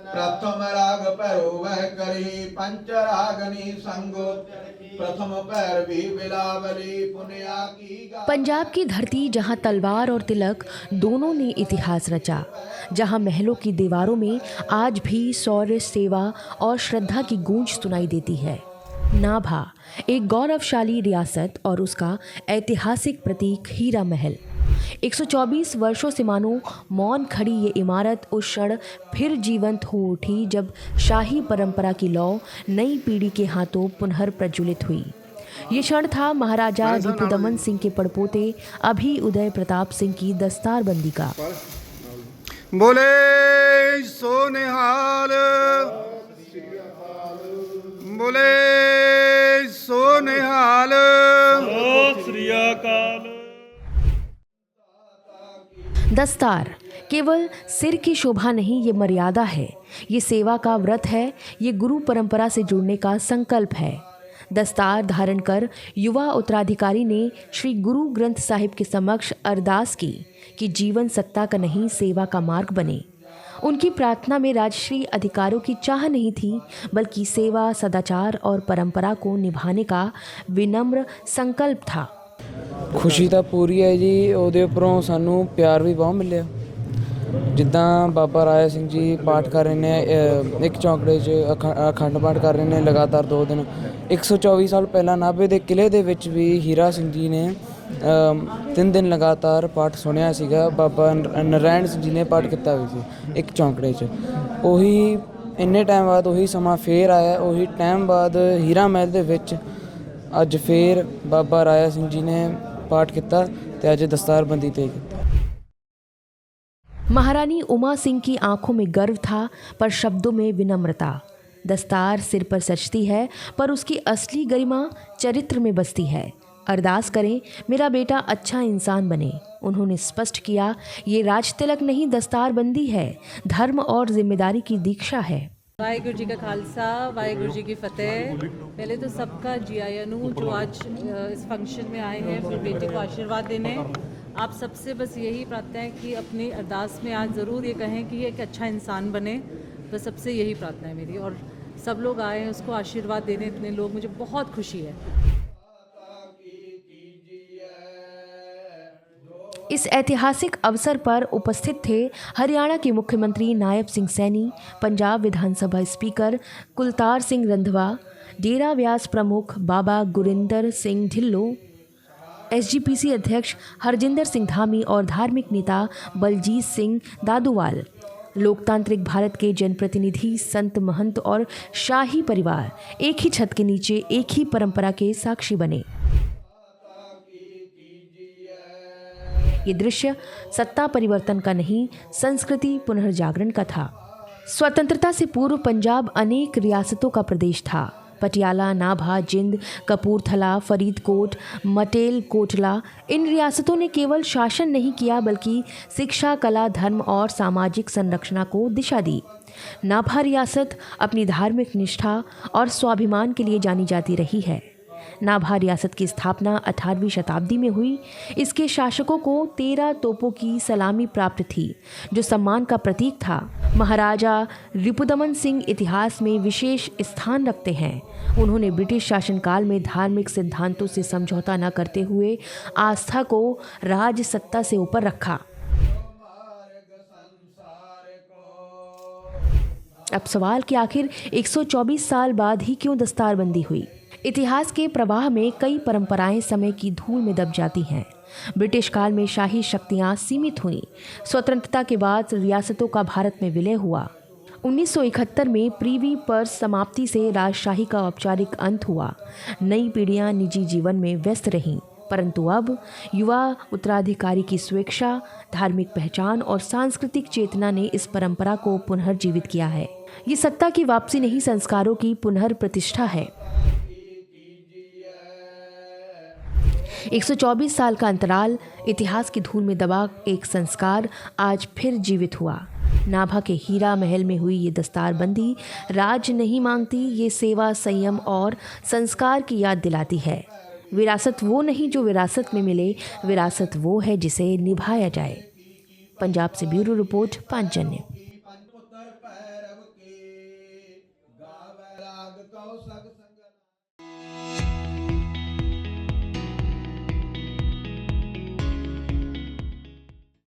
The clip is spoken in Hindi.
प्रथम राग पैरो वह करी पंच रागनी संगो प्रथम पैर भी बिलावली पुनिया की पंजाब की धरती जहां तलवार और तिलक दोनों ने इतिहास रचा, जहां महलों की दीवारों में आज भी शौर्य, सेवा और श्रद्धा की गूंज सुनाई देती है। नाभा एक गौरवशाली रियासत और उसका ऐतिहासिक प्रतीक हीरा महल। 124 वर्षों से मानो मौन खड़ी ये इमारत उस क्षण फिर जीवंत हो उठी जब शाही परंपरा की लौ नई पीढ़ी के हाथों पुनः प्रज्वलित हुई। ये क्षण था महाराजा रिपुदमन सिंह के पड़पोते अभी उदय प्रताप सिंह की दस्तारबंदी का। बोले सोनिहाल, बोले सोनिहाल, सत श्री अकाल। दस्तार केवल सिर की शोभा नहीं, ये मर्यादा है, ये सेवा का व्रत है, ये गुरु परंपरा से जुड़ने का संकल्प है। दस्तार धारण कर युवा उत्तराधिकारी ने श्री गुरु ग्रंथ साहिब के समक्ष अरदास की कि जीवन सत्ता का नहीं, सेवा का मार्ग बने। उनकी प्रार्थना में राजश्री अधिकारों की चाह नहीं थी, बल्कि सेवा, सदाचार और परंपरा को निभाने का विनम्र संकल्प था। खुशी ਤਾਂ ਪੂਰੀ ਹੈ ਜੀ, ਉਹਦੇ ਉੱਪਰੋਂ ਸਾਨੂੰ ਪਿਆਰ ਵੀ ਬਹੁਤ ਮਿਲਿਆ। ਜਿੱਦਾਂ ਬਾਬਾ ਰਾਇਆ ਸਿੰਘ ਜੀ ਪਾਠ ਕਰ ਰਹੇ ਨੇ, ਇੱਕ ਚੌਂਕੜੇ 'ਚ ਅਖੰਡ ਪਾਠ ਕਰ ਰਹੇ ਨੇ ਲਗਾਤਾਰ 2 ਦਿਨ। 124 ਸਾਲ ਪਹਿਲਾਂ ਨਾਭੇ ਦੇ ਕਿਲ੍ਹੇ ਦੇ ਵਿੱਚ ਵੀ ਹੀਰਾ ਸਿੰਘ ਜੀ ਨੇ 3 ਦਿਨ ਲਗਾਤਾਰ ਪਾਠ ਸੁਣਿਆ ਸੀਗਾ। ਬਾਬਾ ਨਰਾਇਣ ਸਿੰਘ ਜੀ ਨੇ ਪਾਠ ਕੀਤਾ ਹੋਇਆ ਸੀ ਇੱਕ ਚੌਂਕੜੇ 'ਚ। ਉਹੀ ਇੰਨੇ ਟਾਈਮ ਬਾਅਦ ਉਹੀ ਸਮਾਂ ਫੇਰ ਆਇਆ, ਉਹੀ ਟਾਈਮ ਬਾਅਦ ਹੀਰਾ ਮਹਿਲ ਦੇ ਵਿੱਚ ਅੱਜ ਫੇਰ ਬਾਬਾ ਰਾਇਆ ਸਿੰਘ ਜੀ ਨੇ पाठ किया ते अज दस्तारबंदी तय की। महारानी उमा सिंह की आंखों में गर्व था पर शब्दों में विनम्रता। दस्तार सिर पर सजती है पर उसकी असली गरिमा चरित्र में बसती है। अरदास करें मेरा बेटा अच्छा इंसान बने। उन्होंने स्पष्ट किया ये राजतिलक नहीं, दस्तारबंदी है, धर्म और जिम्मेदारी की दीक्षा है। वाहिगुरु जी का खालसा, वाहिगुरु जी की फतेह। पहले तो सबका जी आया नू जो आज इस फंक्शन में आए हैं अपने बेटे को आशीर्वाद देने। आप सबसे बस यही प्रार्थना है कि अपनी अरदास में आज ज़रूर ये कहें कि ये एक अच्छा इंसान बने। बस सबसे यही प्रार्थना है मेरी, और सब लोग आए हैं उसको आशीर्वाद देने, इतने लोग, मुझे बहुत खुशी है। इस ऐतिहासिक अवसर पर उपस्थित थे हरियाणा के मुख्यमंत्री नायब सिंह सैनी, पंजाब विधानसभा स्पीकर कुलतार सिंह रंधवा, डेरा व्यास प्रमुख बाबा गुरिंदर सिंह ढिल्लो, SGPC अध्यक्ष हरजिंदर सिंह धामी और धार्मिक नेता बलजीत सिंह दादूवाल। लोकतांत्रिक भारत के जनप्रतिनिधि, संत, महंत और शाही परिवार एक ही छत के नीचे एक ही परंपरा के साक्षी बने। ये दृश्य सत्ता परिवर्तन का नहीं, संस्कृति पुनर्जागरण का था। स्वतंत्रता से पूर्व पंजाब अनेक रियासतों का प्रदेश था। पटियाला, नाभा, जिंद, कपूरथला, फरीदकोट, मटेल, कोटला, इन रियासतों ने केवल शासन नहीं किया बल्कि शिक्षा, कला, धर्म और सामाजिक संरचना को दिशा दी। नाभा रियासत अपनी धार्मिक निष्ठा और स्वाभिमान के लिए जानी जाती रही है। नाभा रियासत की स्थापना 18वीं शताब्दी में हुई। इसके शासकों को 13 तोपों की सलामी प्राप्त थी जो सम्मान का प्रतीक था। महाराजा रिपुदमन सिंह इतिहास में विशेष स्थान रखते हैं। उन्होंने ब्रिटिश शासनकाल में धार्मिक सिद्धांतों से समझौता न करते हुए आस्था को राज सत्ता से ऊपर रखा। अब सवाल कि आखिर 124 साल बाद ही क्यों दस्तारबंदी हुई? इतिहास के प्रवाह में कई परंपराएं समय की धूल में दब जाती हैं। ब्रिटिश काल में शाही शक्तियां सीमित हुईं। स्वतंत्रता के बाद रियासतों का भारत में विलय हुआ। 1971 में प्रीवी पर्स समाप्ति से राजशाही का औपचारिक अंत हुआ। नई पीढ़ियां निजी जीवन में व्यस्त रहीं, परंतु अब युवा उत्तराधिकारी की स्वेच्छा, धार्मिक पहचान और सांस्कृतिक चेतना ने इस परंपरा को पुनर्जीवित किया है। ये सत्ता की वापसी नहीं, संस्कारों की पुनर्प्रतिष्ठा है। 124 साल का अंतराल, इतिहास की धूल में दबा एक संस्कार आज फिर जीवित हुआ। नाभा के हीरा महल में हुई ये दस्तारबंदी राज नहीं मांगती, ये सेवा, संयम और संस्कार की याद दिलाती है। विरासत वो नहीं जो विरासत में मिले, विरासत वो है जिसे निभाया जाए। पंजाब से ब्यूरो रिपोर्ट, पांचजन्य। कहो सग